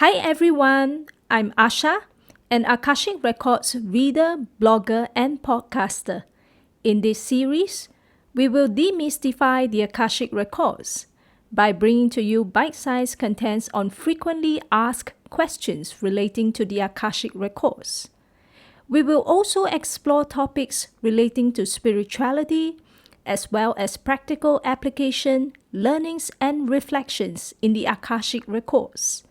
Hi everyone, I'm Asha, an Akashic Records reader, blogger, and podcaster. In this series, we will demystify the Akashic Records by bringing to you bite-sized contents on frequently asked questions relating to the Akashic Records. We will also explore topics relating to spirituality, as well as practical application, learnings, and reflections in the Akashic Records.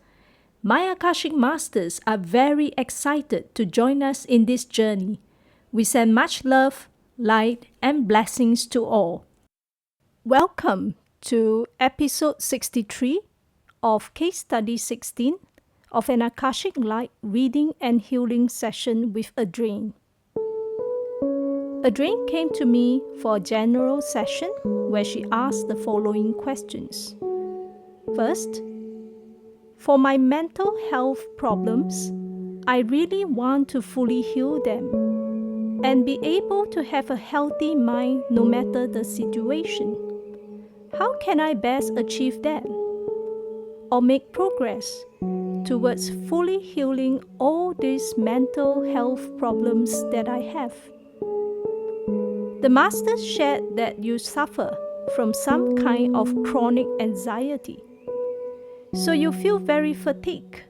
My Akashic Masters are very excited to join us in this journey. We send much love, light, and blessings to all. Welcome to episode 63 of Case Study 16 of an Akashic Light reading and healing session with Adrain. Adrain came to me for a general session where she asked the following questions. First, for my mental health problems, I really want to fully heal them and be able to have a healthy mind no matter the situation. How can I best achieve that or make progress towards fully healing all these mental health problems that I have? The Masters shared that you suffer from some kind of chronic anxiety. So you feel very fatigued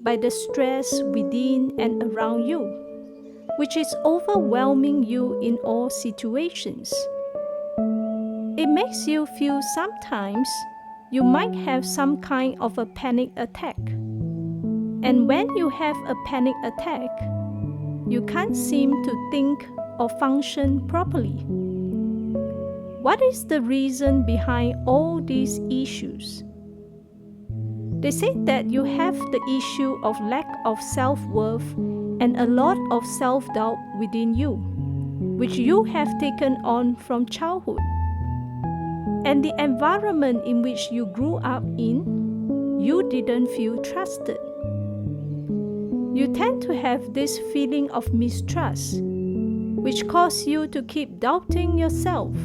by the stress within and around you, which is overwhelming you in all situations. It makes you feel sometimes you might have some kind of a panic attack. And when you have a panic attack, you can't seem to think or function properly. What is the reason behind all these issues? They say that you have the issue of lack of self-worth and a lot of self-doubt within you, which you have taken on from childhood. And the environment in which you grew up in, you didn't feel trusted. You tend to have this feeling of mistrust, which causes you to keep doubting yourself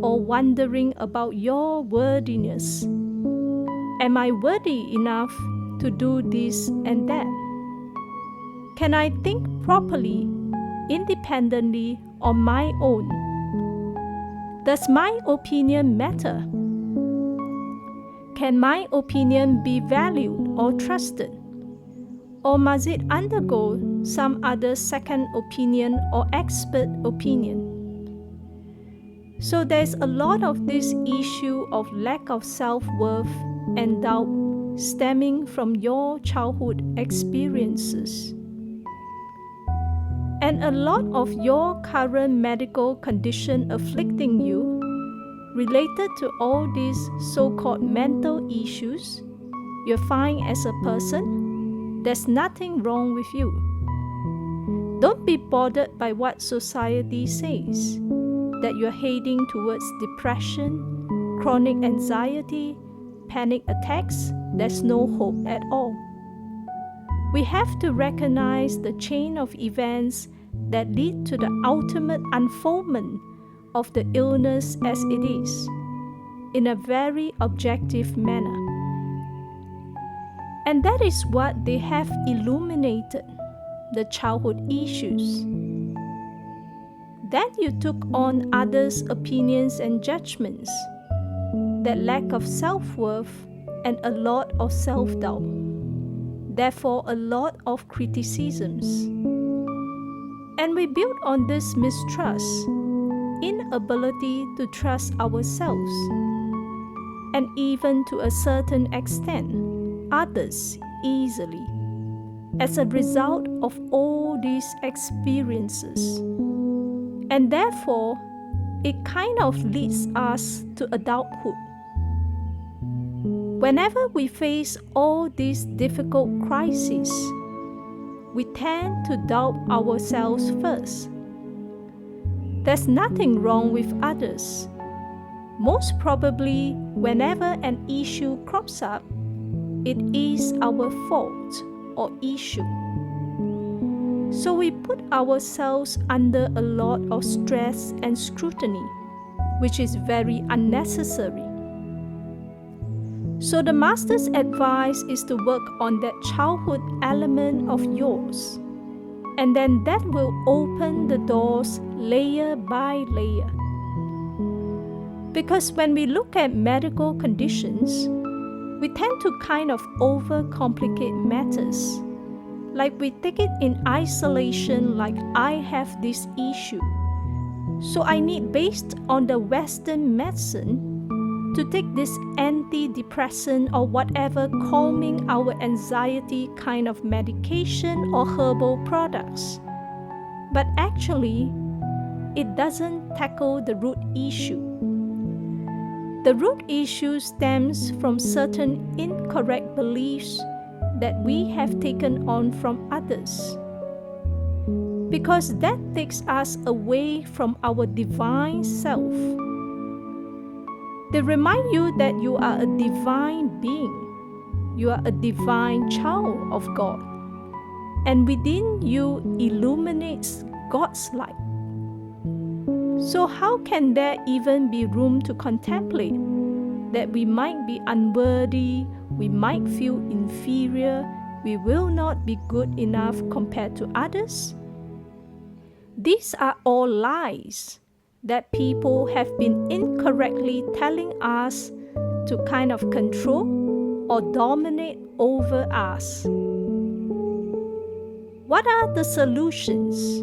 or wondering about your worthiness. Am I worthy enough to do this and that? Can I think properly, independently on my own? Does my opinion matter? Can my opinion be valued or trusted? Or must it undergo some other second opinion or expert opinion? So there's a lot of this issue of lack of self-worth and doubt stemming from your childhood experiences. And a lot of your current medical condition afflicting you related to all these so-called mental issues, you find as a person, there's nothing wrong with you. Don't be bothered by what society says, that you're heading towards depression, chronic anxiety, panic attacks. There's no hope at all. We have to recognize the chain of events that lead to the ultimate unfoldment of the illness as it is, in a very objective manner. And that is what they have illuminated, the childhood issues. Then you took on others' opinions and judgments, that lack of self-worth and a lot of self-doubt, therefore a lot of criticisms. And we build on this mistrust, inability to trust ourselves, and even to a certain extent, others easily, as a result of all these experiences. And therefore, it kind of leads us to adulthood. Whenever we face all these difficult crises, we tend to doubt ourselves first. There's nothing wrong with others. Most probably, whenever an issue crops up, it is our fault or issue. So we put ourselves under a lot of stress and scrutiny, which is very unnecessary. So the master's advice is to work on that childhood element of yours. And then that will open the doors layer by layer. Because when we look at medical conditions, we tend to kind of overcomplicate matters. Like we take it in isolation, like I have this issue. So I need, based on the Western medicine, to take this antidepressant or whatever calming our anxiety kind of medication or herbal products. But actually, it doesn't tackle the root issue. The root issue stems from certain incorrect beliefs that we have taken on from others. Because that takes us away from our divine self. They remind you that you are a divine being. You are a divine child of God. And within you illuminates God's light. So how can there even be room to contemplate that we might be unworthy, we might feel inferior, we will not be good enough compared to others? These are all lies that people have been incorrectly telling us to kind of control or dominate over us. What are the solutions?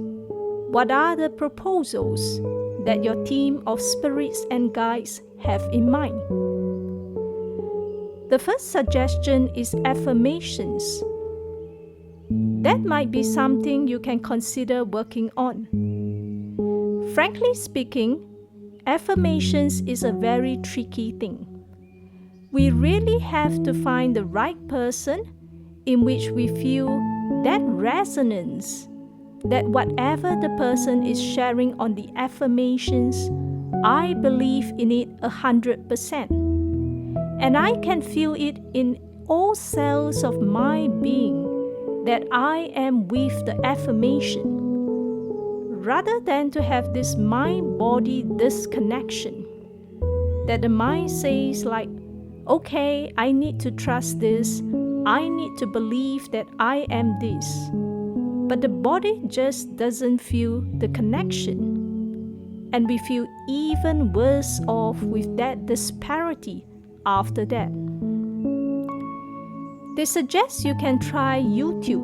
What are the proposals that your team of spirits and guides have in mind? The first suggestion is affirmations. That might be something you can consider working on. Frankly speaking, affirmations is a very tricky thing. We really have to find the right person in which we feel that resonance, that whatever the person is sharing on the affirmations, I believe in it 100%. And I can feel it in all cells of my being that I am with the affirmation. Rather than to have this mind-body disconnection, that the mind says like, okay, I need to trust this, I need to believe that I am this. But the body just doesn't feel the connection. And we feel even worse off with that disparity after that. They suggest you can try YouTube.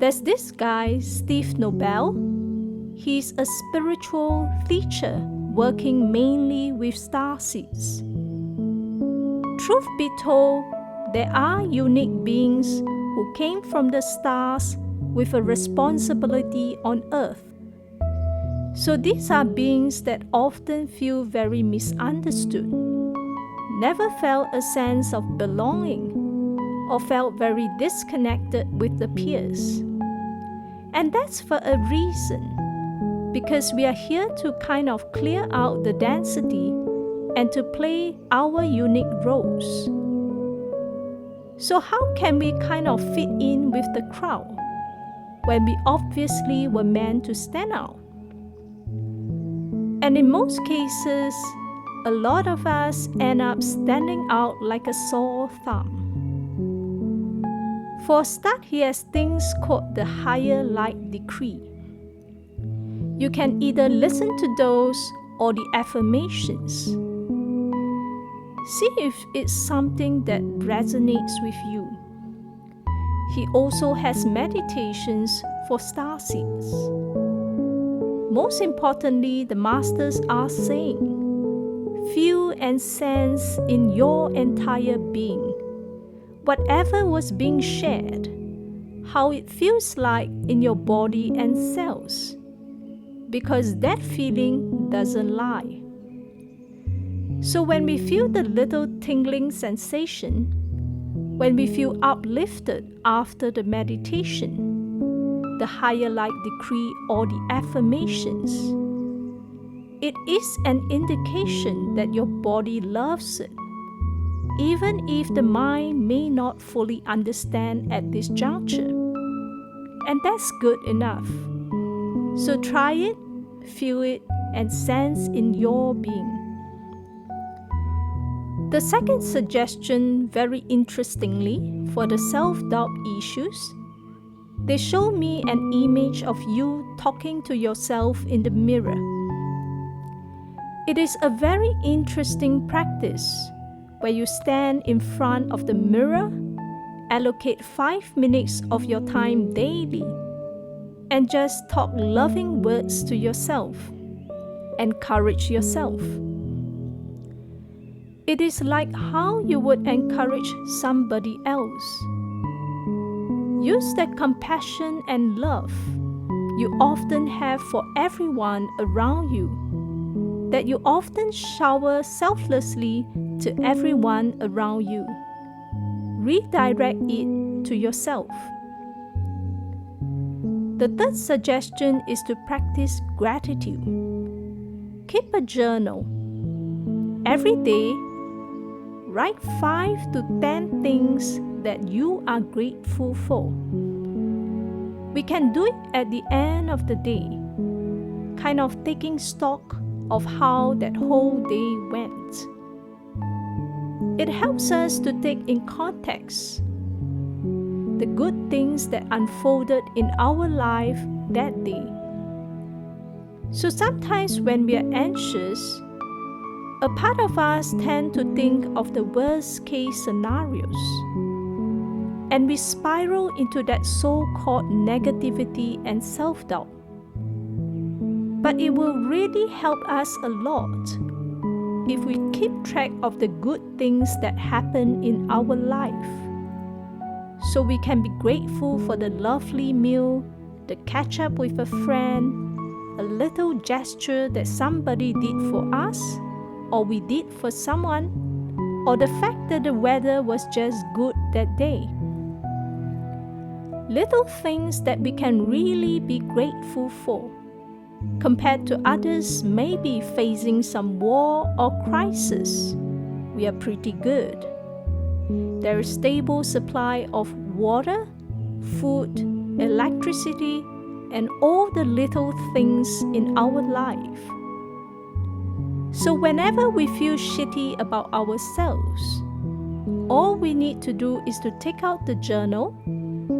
There's this guy, Steve Nobel. He's a spiritual teacher working mainly with starseeds. Truth be told, there are unique beings who came from the stars with a responsibility on Earth. So these are beings that often feel very misunderstood, never felt a sense of belonging, or felt very disconnected with the peers. And that's for a reason. Because we are here to kind of clear out the density and to play our unique roles. So how can we kind of fit in with the crowd when we obviously were meant to stand out? And in most cases, a lot of us end up standing out like a sore thumb. For a start, he has things called the higher light decree. You can either listen to those or the affirmations. See if it's something that resonates with you. He also has meditations for starseeds. Most importantly, the masters are saying, feel and sense in your entire being, whatever was being shared, how it feels like in your body and cells. Because that feeling doesn't lie. So when we feel the little tingling sensation, when we feel uplifted after the meditation, the higher light decree or the affirmations, it is an indication that your body loves it, even if the mind may not fully understand at this juncture. And that's good enough. So try it, feel it, and sense in your being. The second suggestion, very interestingly, for the self-doubt issues, they show me an image of you talking to yourself in the mirror. It is a very interesting practice where you stand in front of the mirror, allocate 5 minutes of your time daily, and just talk loving words to yourself. Encourage yourself. It is like how you would encourage somebody else. Use that compassion and love you often have for everyone around you, that you often shower selflessly to everyone around you. Redirect it to yourself. The third suggestion is to practice gratitude. Keep a journal. Every day, write 5 to 10 things that you are grateful for. We can do it at the end of the day, kind of taking stock of how that whole day went. It helps us to take in context the good things that unfolded in our life that day. So sometimes when we are anxious, a part of us tend to think of the worst case scenarios, and we spiral into that so-called negativity and self-doubt. But it will really help us a lot if we keep track of the good things that happen in our life, so we can be grateful for the lovely meal, the catch up with a friend, a little gesture that somebody did for us, or we did for someone, or the fact that the weather was just good that day. Little things that we can really be grateful for, compared to others maybe facing some war or crisis. We are pretty good. There is stable supply of water, food, electricity, and all the little things in our life. So whenever we feel shitty about ourselves, all we need to do is to take out the journal,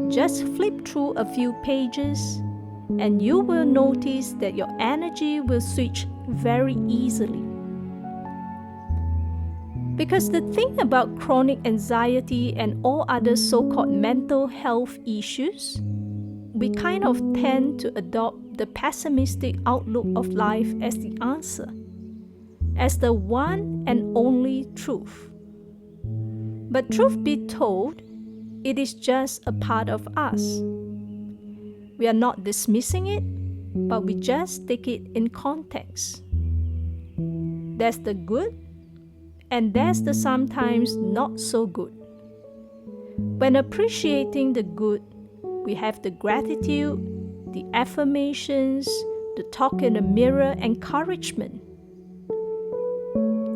just flip through a few pages, and you will notice that your energy will switch very easily. Because the thing about chronic anxiety and all other so-called mental health issues, we kind of tend to adopt the pessimistic outlook of life as the answer, as the one and only truth. But truth be told, it is just a part of us. We are not dismissing it, but we just take it in context. There's the good, and there's the sometimes not so good. When appreciating the good, we have the gratitude, the affirmations, the talk in the mirror encouragement.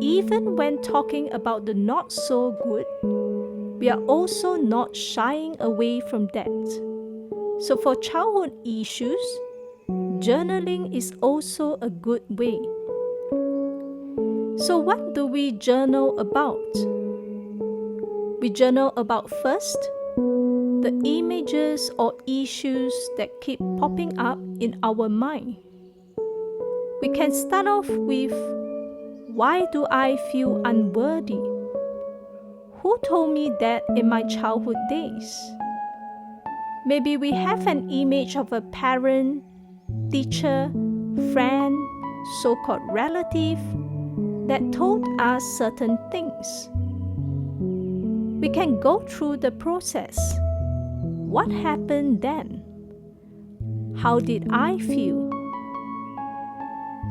Even when talking about the not so good, we are also not shying away from that. So for childhood issues, journaling is also a good way. So what do we journal about? We journal about first, the images or issues that keep popping up in our mind. We can start off with, why do I feel unworthy? Who told me that in my childhood days? Maybe we have an image of a parent, teacher, friend, so-called relative that told us certain things. We can go through the process. What happened then? How did I feel?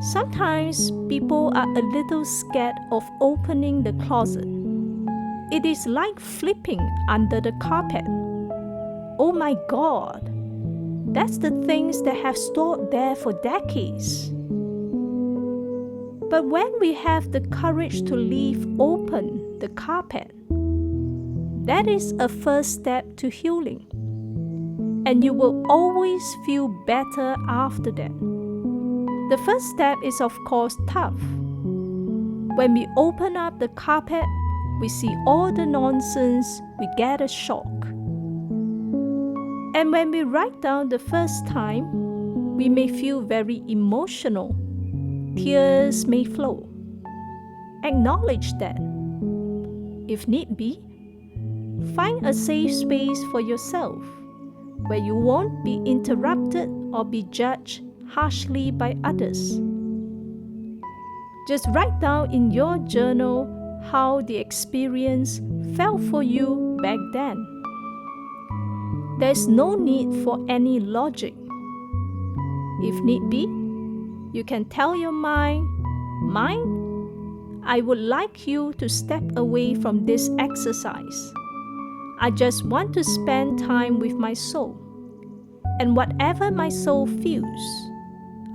Sometimes people are a little scared of opening the closet. It is like flipping under the carpet. Oh my God, that's the things that have stored there for decades. But when we have the courage to leave open the carpet, that is a first step to healing. And you will always feel better after that. The first step is of course tough. When we open up the carpet, we see all the nonsense, we get a shock. And when we write down the first time, we may feel very emotional. Tears may flow. Acknowledge that. If need be, find a safe space for yourself where you won't be interrupted or be judged harshly by others. Just write down in your journal how the experience felt for you back then. There's no need for any logic. If need be, you can tell your mind, I would like you to step away from this exercise. I just want to spend time with my soul. And whatever my soul feels,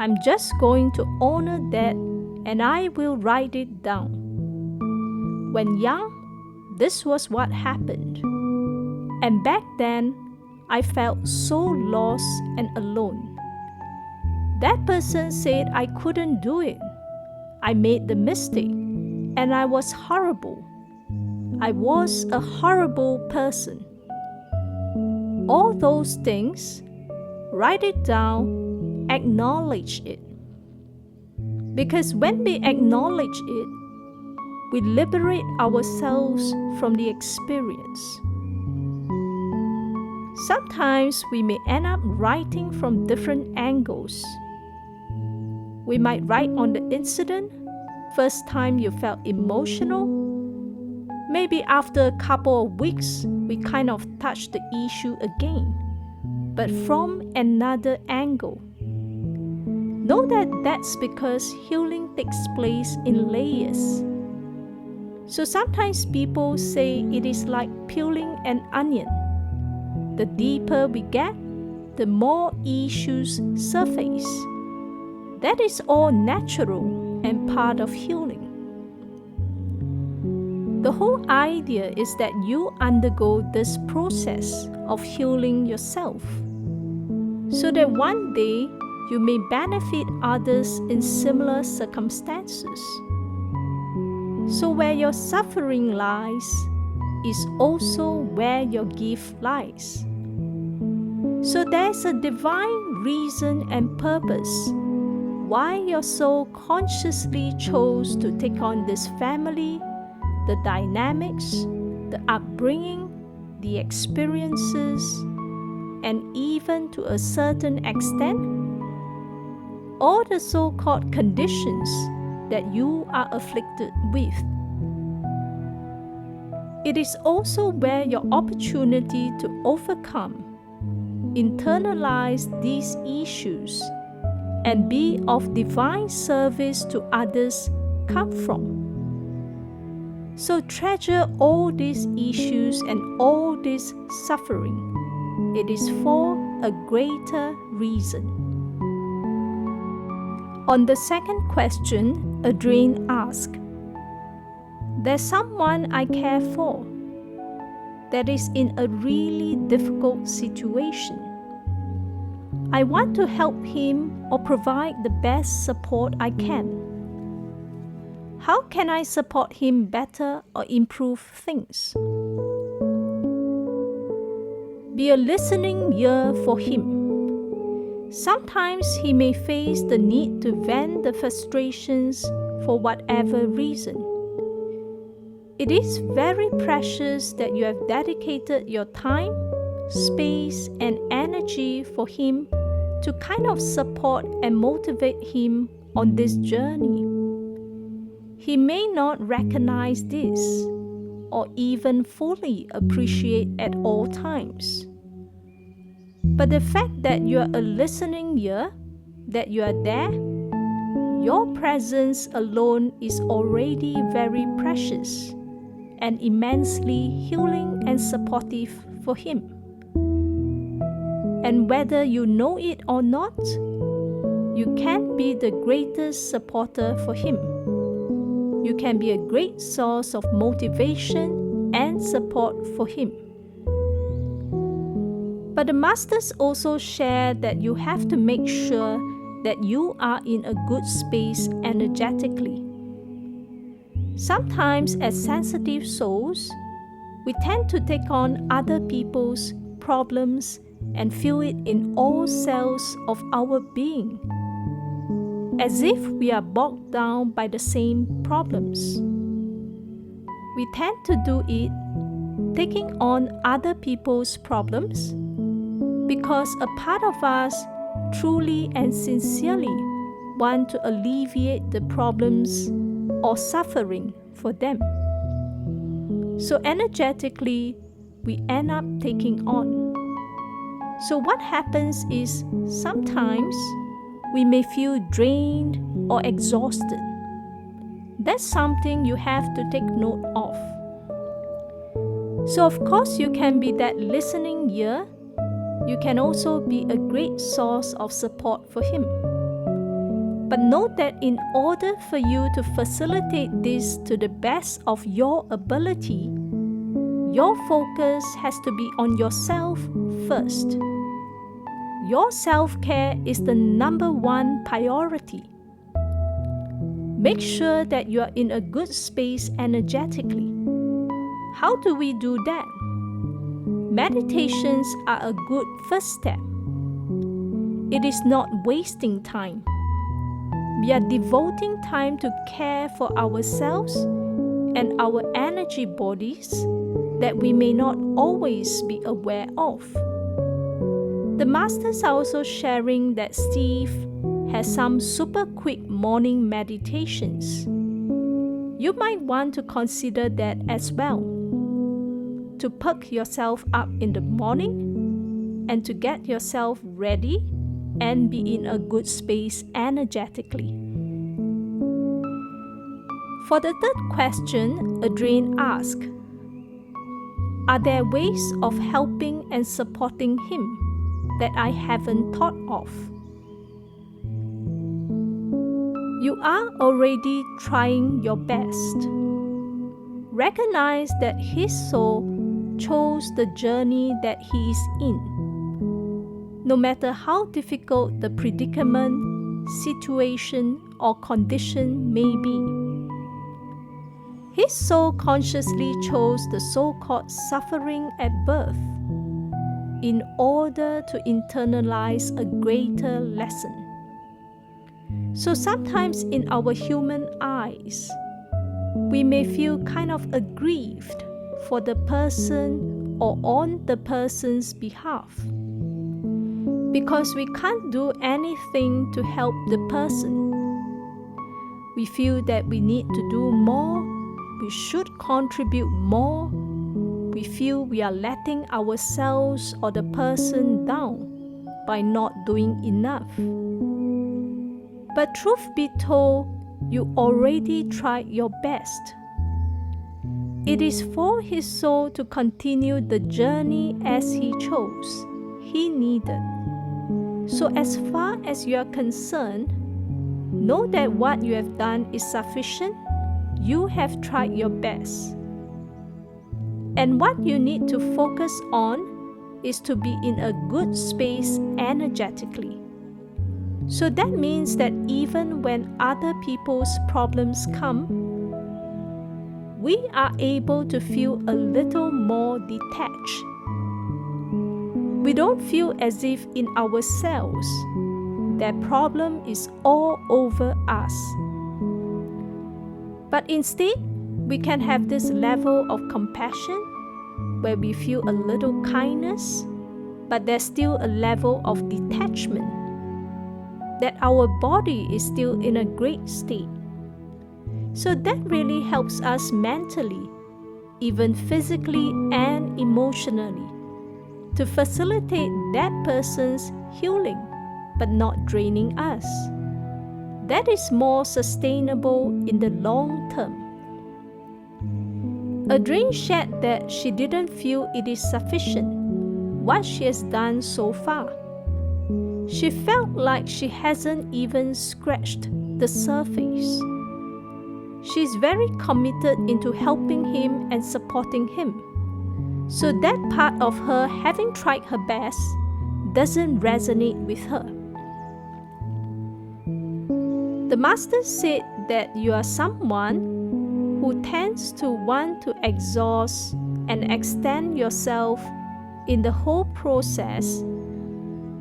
I'm just going to honor that and I will write it down. When young, this was what happened. And back then, I felt so lost and alone. That person said I couldn't do it. I made the mistake and I was horrible. I was a horrible person. All those things, write it down, acknowledge it. Because when we acknowledge it, we liberate ourselves from the experience. Sometimes we may end up writing from different angles. We might write on the incident, first time you felt emotional. Maybe after a couple of weeks, we kind of touch the issue again, but from another angle. Know that that's because healing takes place in layers. So sometimes people say it is like peeling an onion. The deeper we get, the more issues surface. That is all natural and part of healing. The whole idea is that you undergo this process of healing yourself, so that one day you may benefit others in similar circumstances. So where your suffering lies is also where your gift lies. So there's a divine reason and purpose why your soul consciously chose to take on this family, the dynamics, the upbringing, the experiences, and even to a certain extent, all the so-called conditions that you are afflicted with. It is also where your opportunity to overcome, internalize these issues, and be of divine service to others come from. So treasure all these issues and all this suffering. It is for a greater reason. On the second question, Adrienne asked, there's someone I care for that is in a really difficult situation. I want to help him or provide the best support I can. How can I support him better or improve things? Be a listening ear for him. Sometimes he may face the need to vent the frustrations for whatever reason. It is very precious that you have dedicated your time, space, and energy for him to kind of support and motivate him on this journey. He may not recognize this or even fully appreciate at all times. But the fact that you are a listening ear, that you are there, your presence alone is already very precious and immensely healing and supportive for him. And whether you know it or not, you can be the greatest supporter for him. You can be a great source of motivation and support for him. But the masters also share that you have to make sure that you are in a good space energetically. Sometimes, as sensitive souls, we tend to take on other people's problems and feel it in all cells of our being, as if we are bogged down by the same problems. We tend to do it, taking on other people's problems, because a part of us truly and sincerely want to alleviate the problems or suffering for them. So energetically, we end up taking on. So what happens is sometimes we may feel drained or exhausted. That's something you have to take note of. So of course you can be that listening ear. You can also be a great source of support for him. But note that in order for you to facilitate this to the best of your ability, your focus has to be on yourself first. Your self-care is the number one priority. Make sure that you are in a good space energetically. How do we do that? Meditations are a good first step. It is not wasting time. We are devoting time to care for ourselves and our energy bodies that we may not always be aware of. The masters are also sharing that Steve has some super quick morning meditations. You might want to consider that as well, to perk yourself up in the morning and to get yourself ready and be in a good space energetically. For the third question, Adrienne asked, are there ways of helping and supporting him that I haven't thought of? You are already trying your best. Recognize that his soul chose the journey that he is in. No matter how difficult the predicament, situation, or condition may be. His soul consciously chose the so-called suffering at birth in order to internalize a greater lesson. So sometimes in our human eyes, we may feel kind of aggrieved for the person or on the person's behalf, because we can't do anything to help the person. We feel that we need to do more, we should contribute more, we feel we are letting ourselves or the person down by not doing enough. But truth be told, you already tried your best. It is for his soul to continue the journey as he chose, he needed. So as far as you are concerned, know that what you have done is sufficient. You have tried your best. And what you need to focus on is to be in a good space energetically. So that means that even when other people's problems come, we are able to feel a little more detached. We don't feel as if in ourselves that problem is all over us. But instead, we can have this level of compassion where we feel a little kindness, but there's still a level of detachment, that our body is still in a great state. So that really helps us mentally, even physically and emotionally, to facilitate that person's healing, but not draining us. That is more sustainable in the long term. Adrienne shared that she didn't feel it is sufficient, what she has done so far. She felt like she hasn't even scratched the surface. She's very committed into helping him and supporting him. So that part of her having tried her best doesn't resonate with her. The master said that you are someone who tends to want to exhaust and extend yourself in the whole process,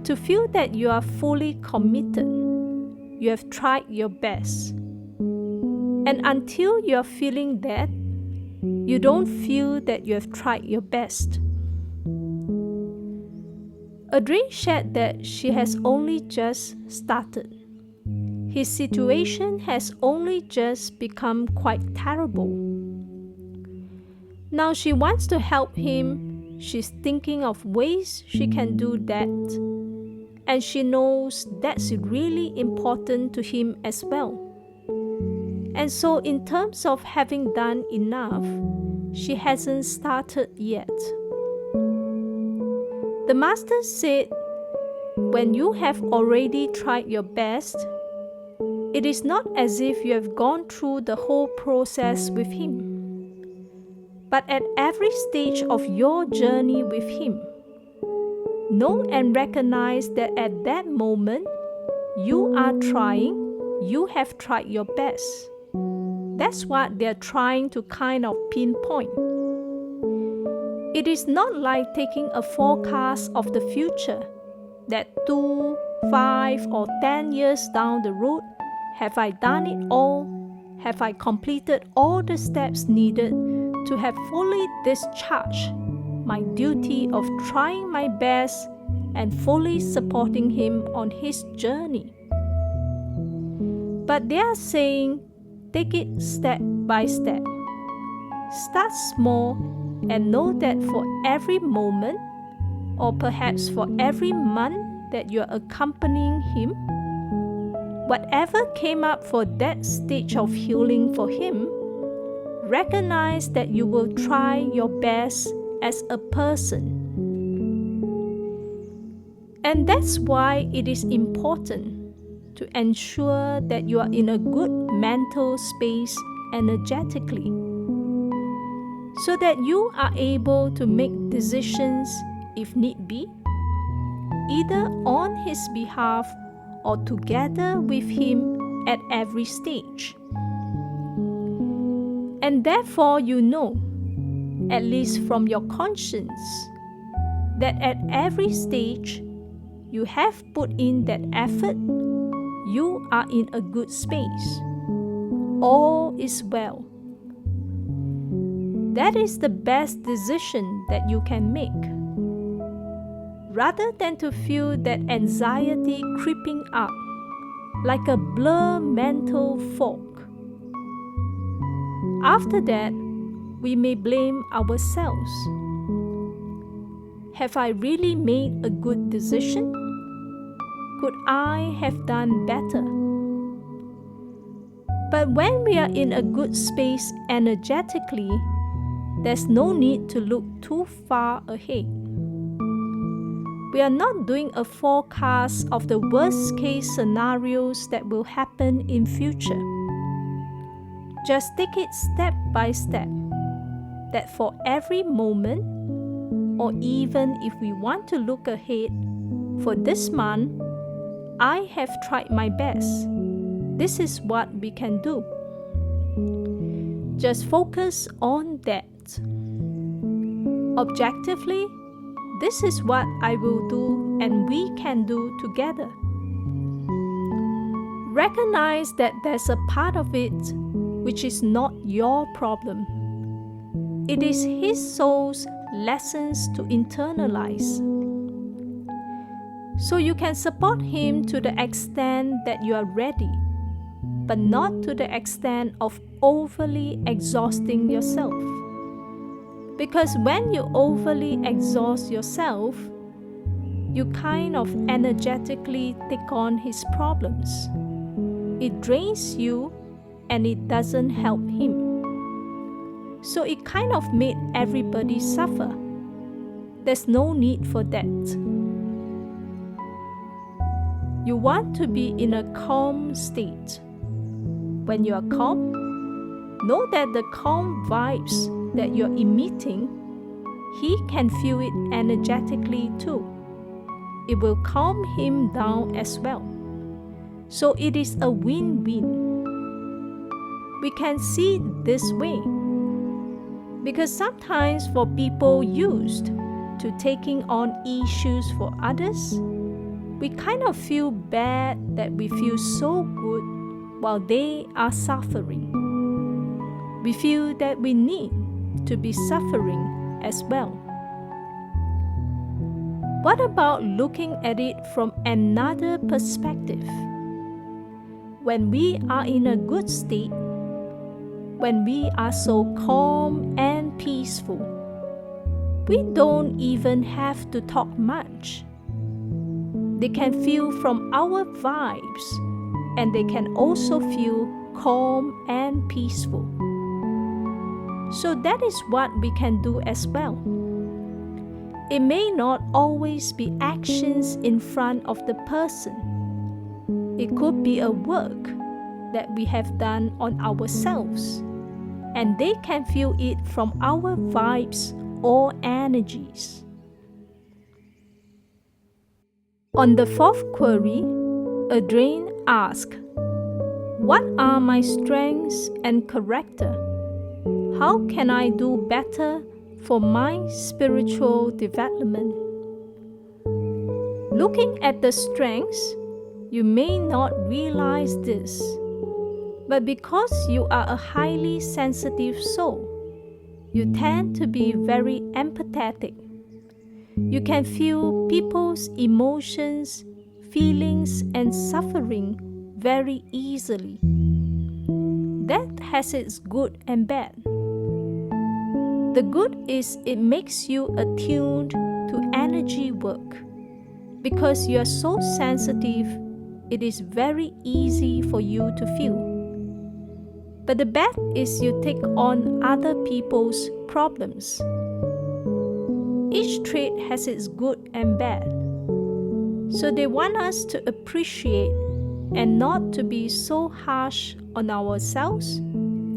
to feel that you are fully committed, you have tried your best. And until you are feeling that, you don't feel that you have tried your best. Audrey shared that she has only just started. His situation has only just become quite terrible. Now she wants to help him. She's thinking of ways she can do that. And she knows that's really important to him as well. And so in terms of having done enough, she hasn't started yet. The Master said, when you have already tried your best, it is not as if you have gone through the whole process with him. But at every stage of your journey with him, know and recognize that at that moment, you are trying, you have tried your best. That's what they're trying to kind of pinpoint. It is not like taking a forecast of the future, that 2, 5, or 10 years down the road, have I done it all? Have I completed all the steps needed to have fully discharged my duty of trying my best and fully supporting him on his journey? But they are saying, take it step by step. Start small and know that for every moment, or perhaps for every month that you are accompanying him, whatever came up for that stage of healing for him, recognize that you will try your best as a person. And that's why it is important to ensure that you are in a good mental space energetically, so that you are able to make decisions if need be, either on his behalf or together with him at every stage. And therefore you know, at least from your conscience, that at every stage you have put in that effort, you are in a good space. All is well. That is the best decision that you can make. Rather than to feel that anxiety creeping up like a blur mental fog. After that, we may blame ourselves. Have I really made a good decision? Could I have done better? But when we are in a good space energetically, there's no need to look too far ahead. We are not doing a forecast of the worst case scenarios that will happen in future. Just take it step by step, that for every moment, or even if we want to look ahead, for this month, I have tried my best. This is what we can do. Just focus on that. Objectively, this is what I will do and we can do together. Recognize that there's a part of it which is not your problem. It is his soul's lessons to internalize. So you can support him to the extent that you are ready, but not to the extent of overly exhausting yourself. Because when you overly exhaust yourself, you kind of energetically take on his problems. It drains you and it doesn't help him. So it kind of made everybody suffer. There's no need for that. You want to be in a calm state. When you are calm, know that the calm vibes that you're emitting, he can feel it energetically too. It will calm him down as well. So it is a win-win. we can see it this way. Because sometimes for people used to taking on issues for others, we kind of feel bad that we feel so good while they are suffering. We feel that we need to be suffering as well. What about looking at it from another perspective? When we are in a good state, when we are so calm and peaceful, we don't even have to talk much. They can feel from our vibes, and they can also feel calm and peaceful. So that is what we can do as well. It may not always be actions in front of the person. It could be a work that we have done on ourselves, and they can feel it from our vibes or energies. On the fourth query, Adrienne asked, "What are my strengths and character? How can I do better for my spiritual development?" Looking at the strengths, you may not realize this, but because you are a highly sensitive soul, you tend to be very empathetic. You can feel people's emotions, feelings, and suffering very easily. That has its good and bad. The good is it makes you attuned to energy work. Because you are so sensitive, it is very easy for you to feel. But the bad is you take on other people's problems. Each trait has its good and bad. So they want us to appreciate and not to be so harsh on ourselves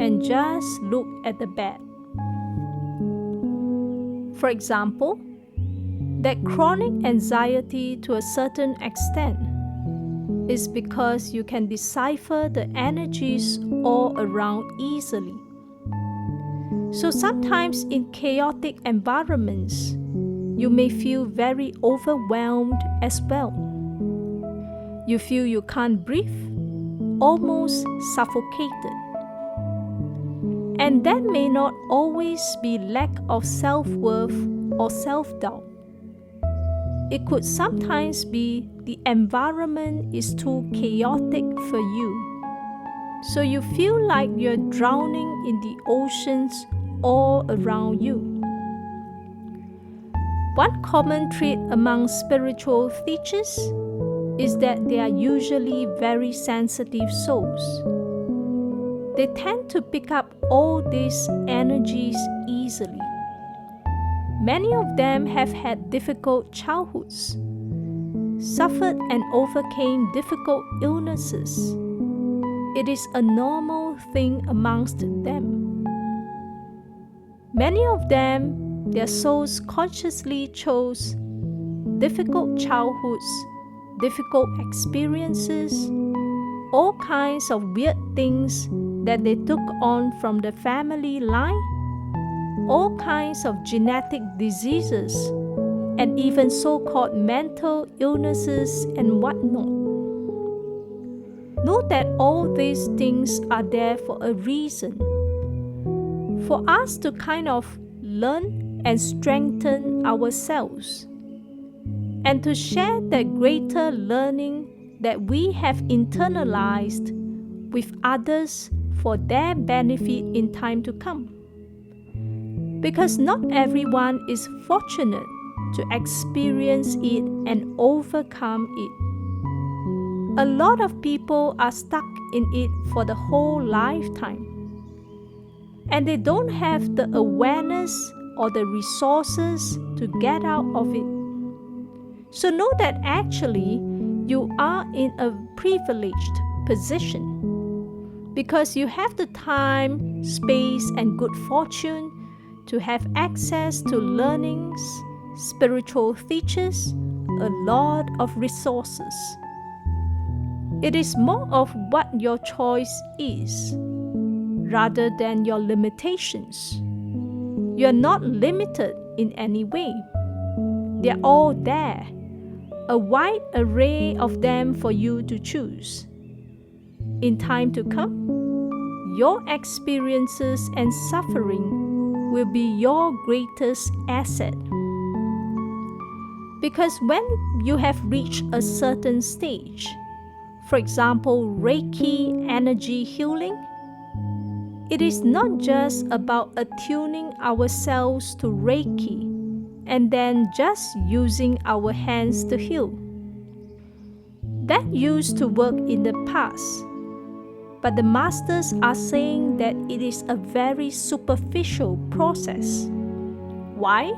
and just look at the bad. For example, that chronic anxiety to a certain extent is because you can decipher the energies all around easily. So sometimes in chaotic environments, you may feel very overwhelmed as well. You feel you can't breathe, almost suffocated. And that may not always be lack of self-worth or self-doubt. It could sometimes be the environment is too chaotic for you. So you feel like you're drowning in the oceans all around you. One common trait among spiritual teachers is that they are usually very sensitive souls. They tend to pick up all these energies easily. Many of them have had difficult childhoods, suffered and overcame difficult illnesses. It is a normal thing amongst them. Many of them, their souls consciously chose difficult childhoods, difficult experiences, all kinds of weird things that they took on from the family line, all kinds of genetic diseases, and even so-called mental illnesses and whatnot. Know that all these things are there for a reason. For us to kind of learn and strengthen ourselves, and to share that greater learning that we have internalized with others for their benefit in time to come. Because not everyone is fortunate to experience it and overcome it. A lot of people are stuck in it for the whole lifetime, and they don't have the awareness or the resources to get out of it. So know that actually you are in a privileged position because you have the time, space, and good fortune to have access to learnings, spiritual teachers, a lot of resources. It is more of what your choice is. rather than your limitations. You are not limited in any way. They are all there, a wide array of them for you to choose. In time to come, your experiences and suffering will be your greatest asset. Because when you have reached a certain stage, for example, Reiki energy healing, it is not just about attuning ourselves to Reiki and then just using our hands to heal. That used to work in the past, but the masters are saying that it is a very superficial process. Why?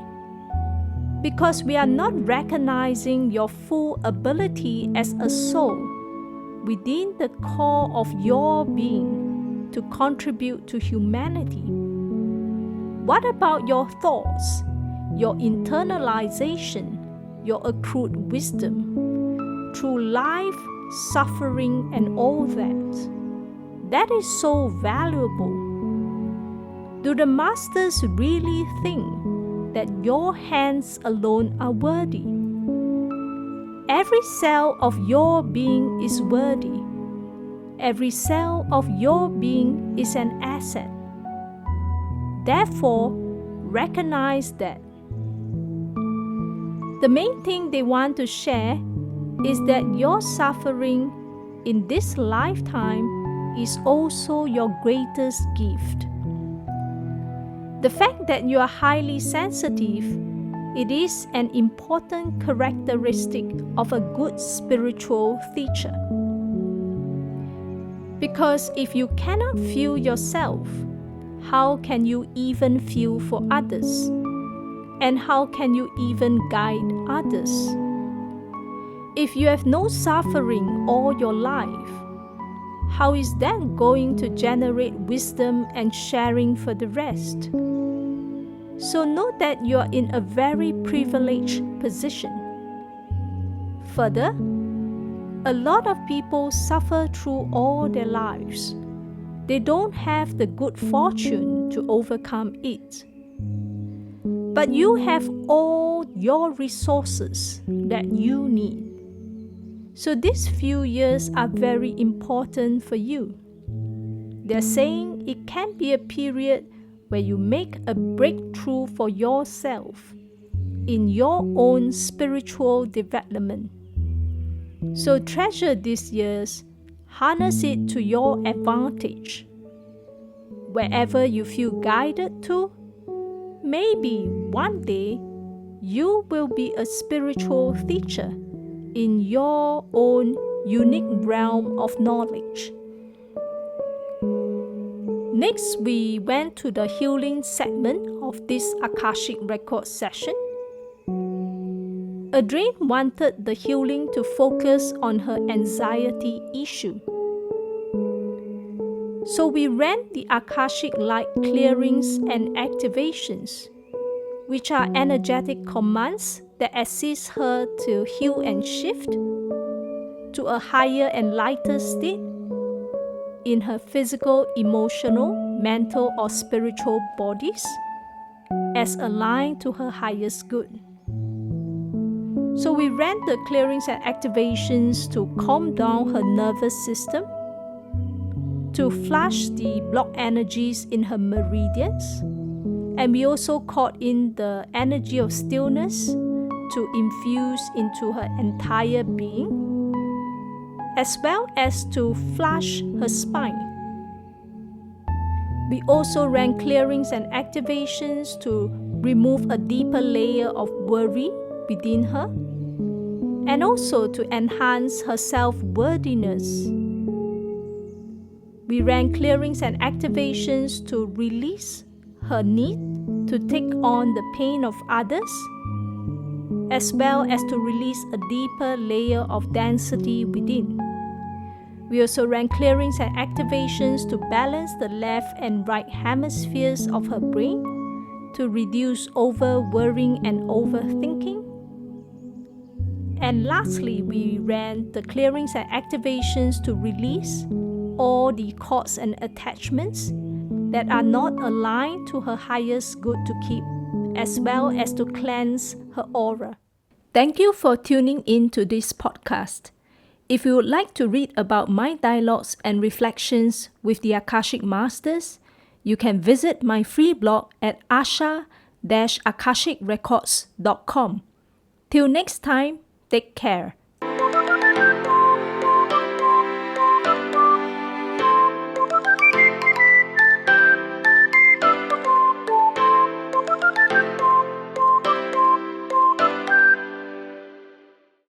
Because we are not recognizing your full ability as a soul within the core of your being to contribute to humanity. What about your thoughts, your internalization, your accrued wisdom, through life, suffering, and all that? That is so valuable. Do the masters really think that your hands alone are worthy? Every cell of your being is worthy. Every cell of your being is an asset. Therefore, recognize that. The main thing they want to share is that your suffering in this lifetime is also your greatest gift. The fact that you are highly sensitive, it is an important characteristic of a good spiritual teacher. Because if you cannot feel yourself, how can you even feel for others? And how can you even guide others? If you have no suffering all your life, how is that going to generate wisdom and sharing for the rest? So know that you are in a very privileged position. Further, a lot of people suffer through all their lives. They don't have the good fortune to overcome it. But you have all your resources that you need. So these few years are very important for you. They're saying it can be a period where you make a breakthrough for yourself in your own spiritual development. So treasure these years, harness it to your advantage. Wherever you feel guided to, maybe one day you will be a spiritual teacher in your own unique realm of knowledge. Next, we went to the healing segment of this Akashic Record session. Adrienne wanted the healing to focus on her anxiety issue. So we ran the Akashic Light clearings and activations, which are energetic commands that assist her to heal and shift to a higher and lighter state in her physical, emotional, mental, or spiritual bodies as aligned to her highest good. So we ran the clearings and activations to calm down her nervous system, to flush the blocked energies in her meridians, and we also called in the energy of stillness to infuse into her entire being, as well as to flush her spine. We also ran clearings and activations to remove a deeper layer of worry within her, and also to enhance her self-worthiness. We ran clearings and activations to release her need to take on the pain of others, as well as to release a deeper layer of density within. We also ran clearings and activations to balance the left and right hemispheres of her brain to reduce over-worrying and overthinking. And lastly, we ran the clearings and activations to release all the cords and attachments that are not aligned to her highest good to keep, as well as to cleanse her aura. Thank you for tuning in to this podcast. If you would like to read about my dialogues and reflections with the Akashic Masters, you can visit my free blog at asha-akashicrecords.com. Till next time, take care.